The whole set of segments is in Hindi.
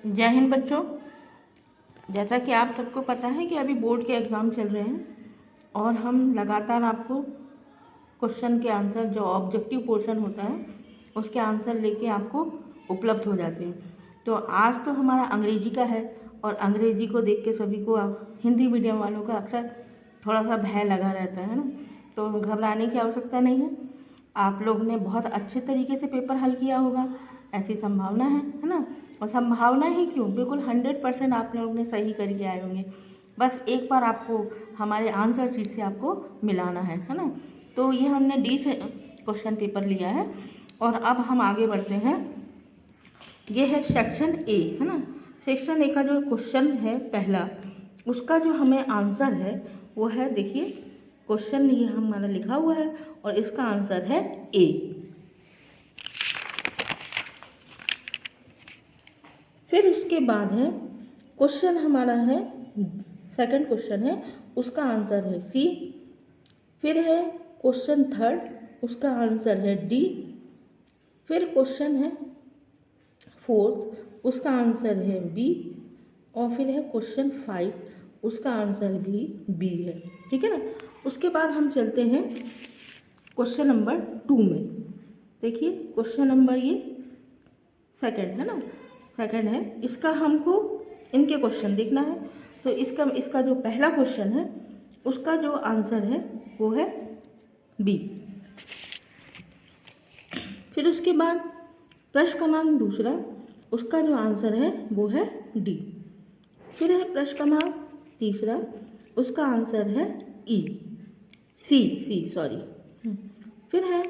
जय हिंद बच्चों। जैसा कि आप सबको पता है कि अभी बोर्ड के एग्ज़ाम चल रहे हैं और हम लगातार आपको क्वेश्चन के आंसर, जो ऑब्जेक्टिव पोर्शन होता है उसके आंसर लेके आपको उपलब्ध हो जाते हैं। तो आज तो हमारा अंग्रेजी का है और अंग्रेजी को देख के सभी को हिंदी मीडियम वालों का अक्सर थोड़ा सा भय लगा रहता है ना, तो घबराने की आवश्यकता नहीं है। आप लोग ने बहुत अच्छे तरीके से पेपर हल किया होगा, ऐसी संभावना है ना। और संभावना ही क्यों, बिल्कुल 100% आप लोगों ने सही करके आए होंगे। बस एक बार आपको हमारे आंसर शीट से आपको मिलाना है ना। तो ये हमने डी से क्वेश्चन पेपर लिया है और अब हम आगे बढ़ते हैं। ये है सेक्शन ए, है ना। सेक्शन ए का जो क्वेश्चन है पहला, उसका जो हमें आंसर है वो है, देखिए क्वेश्चन ये हमारा लिखा हुआ है और इसका आंसर है ए। फिर उसके बाद है क्वेश्चन हमारा है, सेकंड क्वेश्चन है, उसका आंसर है सी। फिर है क्वेश्चन थर्ड, उसका आंसर है डी। फिर क्वेश्चन है फोर्थ, उसका आंसर है बी। और फिर है क्वेश्चन 5, उसका आंसर भी बी है। ठीक है ना। उसके बाद हम चलते हैं क्वेश्चन नंबर 2 में। देखिए क्वेश्चन नंबर ये सेकंड है ना, सेकंड है। इसका हमको इनके क्वेश्चन देखना है। तो इसका जो पहला क्वेश्चन है उसका जो आंसर है वो है बी। फिर उसके बाद प्रश्न क्रमांक दूसरा, उसका जो आंसर है वो है डी। फिर है प्रश्न क्रमांक तीसरा, उसका आंसर है ई, सी सॉरी। फिर है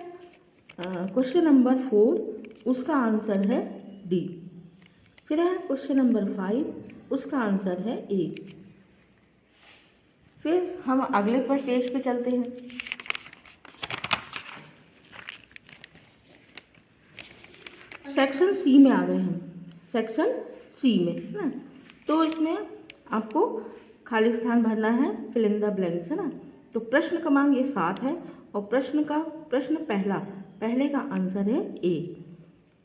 क्वेश्चन नंबर 4, उसका आंसर है डी। फिर है क्वेश्चन नंबर 5, उसका आंसर है ए। फिर हम अगले पर पेज पे चलते हैं। सेक्शन सी में आ गए हैं, सेक्शन सी में, है ना। तो इसमें आपको खाली स्थान भरना है, फिल इन द ब्लैंक्स, है ना। तो प्रश्न क्रमांक ये 7 है और प्रश्न पहले का आंसर है ए।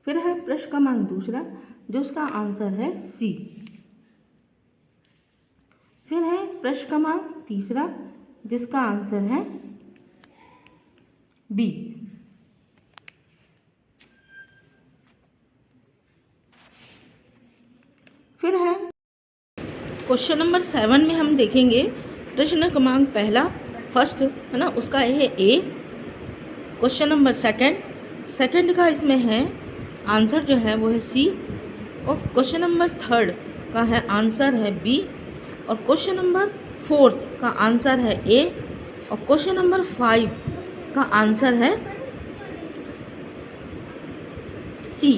फिर है प्रश्न क्रमांक दूसरा, जिसका आंसर है सी। फिर है प्रश्न क्रमांक तीसरा, जिसका आंसर है बी। फिर है क्वेश्चन नंबर 7 में हम देखेंगे प्रश्न क्रमांक पहला, फर्स्ट है ना, उसका है ए। क्वेश्चन नंबर सेकंड का इसमें है आंसर जो है वो है सी। और क्वेश्चन नंबर थर्ड का है आंसर है बी। और क्वेश्चन नंबर 4 का आंसर है ए। और क्वेश्चन नंबर 5 का आंसर है सी।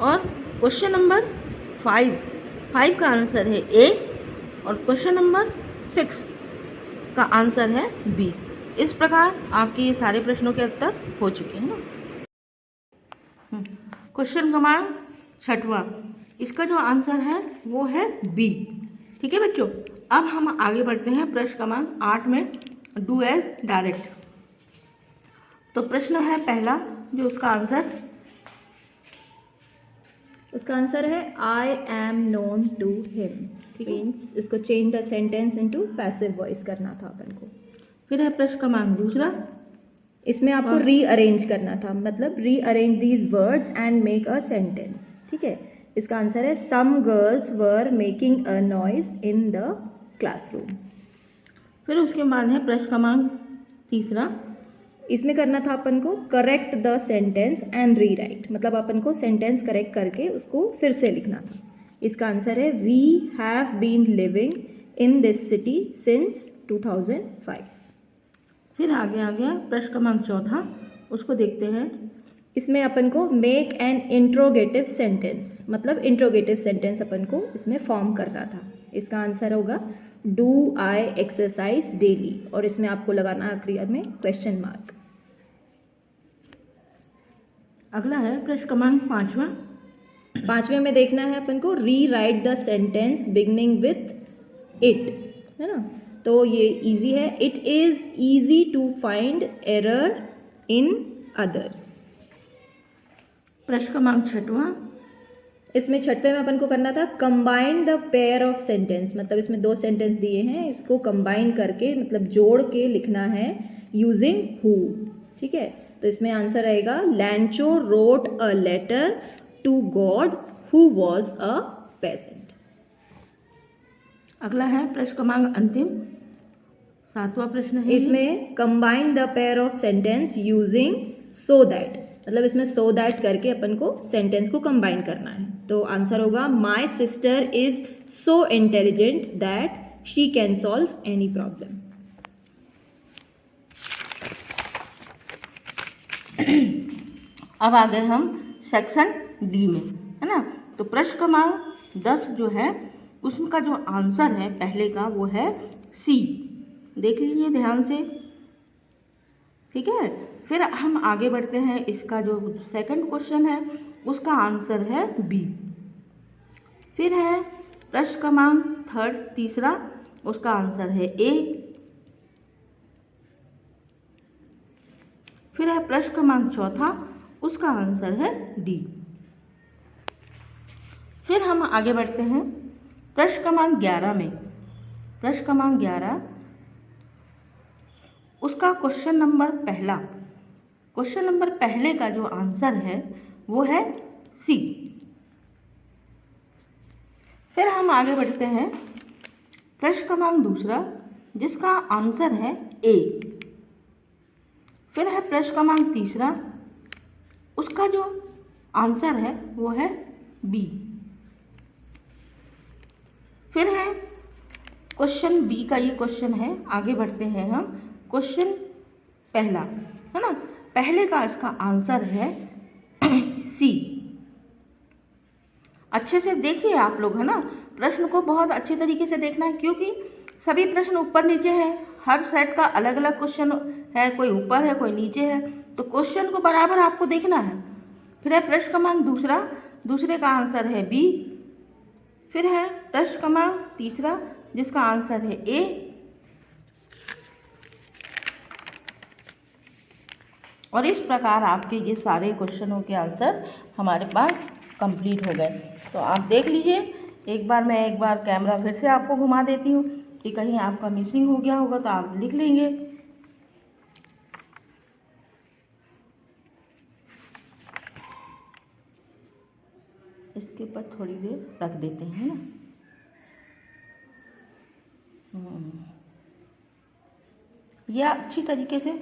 और क्वेश्चन नंबर 5 का आंसर है ए। और क्वेश्चन नंबर 6 का आंसर है बी। इस प्रकार आपके ये सारे प्रश्नों के उत्तर हो चुके हैं ना। क्वेश्चन क्रमांक 6वां, इसका जो आंसर है वो है बी। ठीक है बच्चों। अब हम आगे बढ़ते हैं प्रश्न क्रमांक 8 में, डू एज डायरेक्ट। तो प्रश्न है पहला, जो उसका आंसर है I am known to him. Means इसको change the sentence into passive voice करना था अपन को। फिर है प्रश्न क्रमांक दूसरा, इसमें आपको रीअरेंज करना था, मतलब rearrange these words and make a sentence. ठीक है। इसका आंसर है some girls were making a noise in the classroom. फिर उसके बाद है प्रश्न क्रमांक तीसरा, इसमें करना था अपन को correct the sentence and rewrite, मतलब अपन को सेंटेंस करेक्ट करके उसको फिर से लिखना था। इसका आंसर है we have been living in this city since 2005। फिर आगे आ गया प्रश्न क्रमांक चौथा, उसको देखते हैं। इसमें अपन को मेक एन इंट्रोगेटिव सेंटेंस, मतलब इंट्रोगेटिव सेंटेंस अपन को इसमें फॉर्म करना था। इसका आंसर होगा डू आई एक्सरसाइज डेली, और इसमें आपको लगाना आखिरी में क्वेश्चन मार्क। अगला है प्रश्न क्रमांक 5वां में देखना है अपन को rewrite the sentence beginning with it, है ना। तो ये इजी है, it is easy to find error in others. प्रश्न क्रमांक 6वां, इसमें छठवें में अपन को करना था combine the pair of sentence, मतलब इसमें 2 सेंटेंस दिए हैं, इसको कंबाइन करके मतलब जोड़ के लिखना है यूजिंग हु। ठीक है, तो इसमें आंसर आएगा Lencho wrote a letter to God who was a peasant. अगला है प्रश्न क्रमांक अंतिम 7वां प्रश्न है। इसमें combine the pair of sentence using so that, मतलब इसमें सो दैट करके अपन को सेंटेंस को कंबाइन करना है। तो आंसर होगा my sister is so intelligent that she can solve any problem. अब आ गए हम सेक्शन डी में, है ना। तो प्रश्न क्रमांक 10 जो है उसका जो आंसर है पहले का वो है सी। देख लीजिए ध्यान से, ठीक है। फिर हम आगे बढ़ते हैं, इसका जो सेकंड क्वेश्चन है उसका आंसर है बी। फिर है प्रश्न क्रमांक थर्ड तीसरा, उसका आंसर है ए। फिर है प्रश्न क्रमांक चौथा, उसका आंसर है डी। फिर हम आगे बढ़ते हैं प्रश्न क्रमांक 11 में। प्रश्न क्रमांक 11 उसका क्वेश्चन नंबर पहले का जो आंसर है वो है सी। फिर हम आगे बढ़ते हैं प्रश्न क्रमांक दूसरा जिसका आंसर है ए। फिर है प्रश्न क्रमांक तीसरा, उसका जो आंसर है वो है बी। फिर है क्वेश्चन बी का ये क्वेश्चन है। आगे बढ़ते हैं हम क्वेश्चन पहला, है ना। पहले का इसका आंसर है सी। अच्छे से देखिए आप लोग, है ना। प्रश्न को बहुत अच्छे तरीके से देखना है क्योंकि सभी प्रश्न ऊपर नीचे है, हर सेट का अलग अलग क्वेश्चन है, कोई ऊपर है कोई नीचे है, तो क्वेश्चन को बराबर आपको देखना है। फिर है प्रश्न क्रमांक दूसरे का आंसर है बी। फिर है प्रश्न क्रमांक तीसरा जिसका आंसर है ए। और इस प्रकार आपके ये सारे क्वेश्चनों के आंसर हमारे पास कंप्लीट हो गए। तो आप देख लीजिए, मैं एक बार कैमरा फिर से आपको घुमा देती हूँ कि कहीं आपका मिसिंग हो गया होगा तो आप लिख लेंगे। इसके ऊपर थोड़ी देर रख देते हैं ना। यह अच्छी तरीके से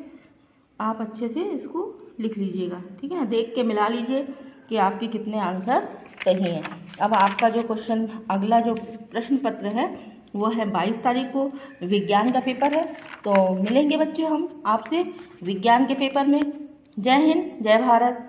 आप अच्छे से इसको लिख लीजिएगा, ठीक है ना। देख के मिला लीजिए कि आपके कितने आंसर सही हैं। अब आपका जो क्वेश्चन अगला जो प्रश्न पत्र है वो है 22 तारीख को, विज्ञान का पेपर है। तो मिलेंगे बच्चे हम आपसे विज्ञान के पेपर में। जय हिंद, जय भारत।